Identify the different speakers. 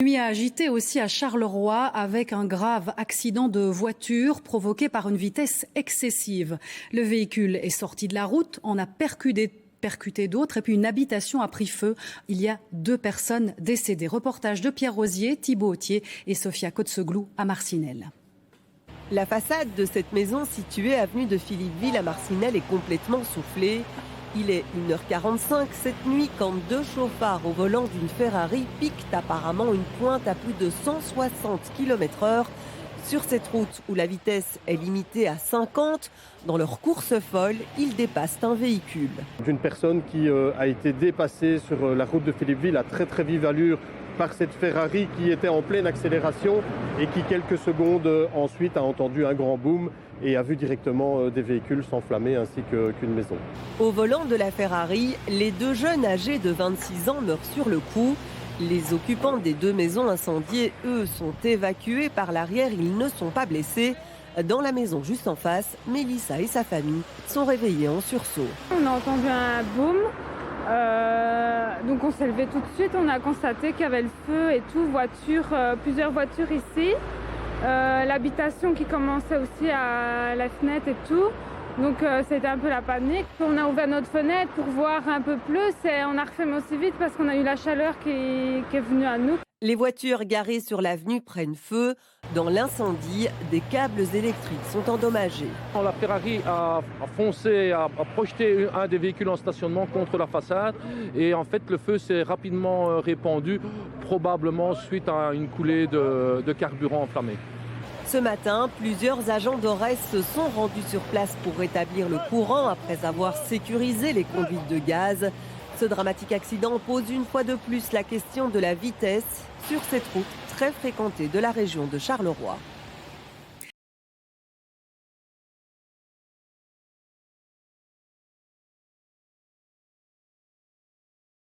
Speaker 1: Nuit agitée aussi à Charleroi avec un grave accident de voiture provoqué par une vitesse excessive. Le véhicule est sorti de la route, en a percuté d'autres et puis une habitation a pris feu. Il y a 2 personnes décédées. Reportage de Pierre Rosier, Thibaut Autier et Sophia Kotzeglou à Marcinelle.
Speaker 2: La façade de cette maison située avenue de Philippeville à Marcinelle est complètement soufflée. Il est 1h45 cette nuit quand 2 chauffards au volant d'une Ferrari piquent apparemment une pointe à plus de 160 km/h sur cette route où la vitesse est limitée à 50. Dans leur course folle, ils dépassent un véhicule.
Speaker 3: Une personne qui a été dépassée sur la route de Philippeville à très vive allure par cette Ferrari qui était en pleine accélération et qui quelques secondes ensuite a entendu un grand boom et a vu directement des véhicules s'enflammer ainsi qu'une maison.
Speaker 2: Au volant de la Ferrari, les 2 jeunes âgés de 26 ans meurent sur le coup. Les occupants des 2 maisons incendiées, eux, sont évacués par l'arrière. Ils ne sont pas blessés. Dans la maison juste en face, Mélissa et sa famille sont réveillés en sursaut.
Speaker 4: On a entendu un boom. Donc on s'est levé tout de suite, on a constaté qu'il y avait le feu et tout, plusieurs voitures ici, l'habitation qui commençait aussi à la fenêtre et tout, donc c'était un peu la panique. On a ouvert notre fenêtre pour voir un peu plus et on a refermé aussi vite parce qu'on a eu la chaleur qui est venue à nous.
Speaker 2: Les voitures garées sur l'avenue prennent feu. Dans l'incendie, des câbles électriques sont endommagés.
Speaker 5: La Ferrari a foncé, a projeté un des véhicules en stationnement contre la façade et en fait le feu s'est rapidement répandu, probablement suite à une coulée de carburant enflammé.
Speaker 2: Ce matin, plusieurs agents d'Ores se sont rendus sur place pour rétablir le courant après avoir sécurisé les conduites de gaz. Ce dramatique accident pose une fois de plus la question de la vitesse sur cette route très fréquentée de la région de Charleroi.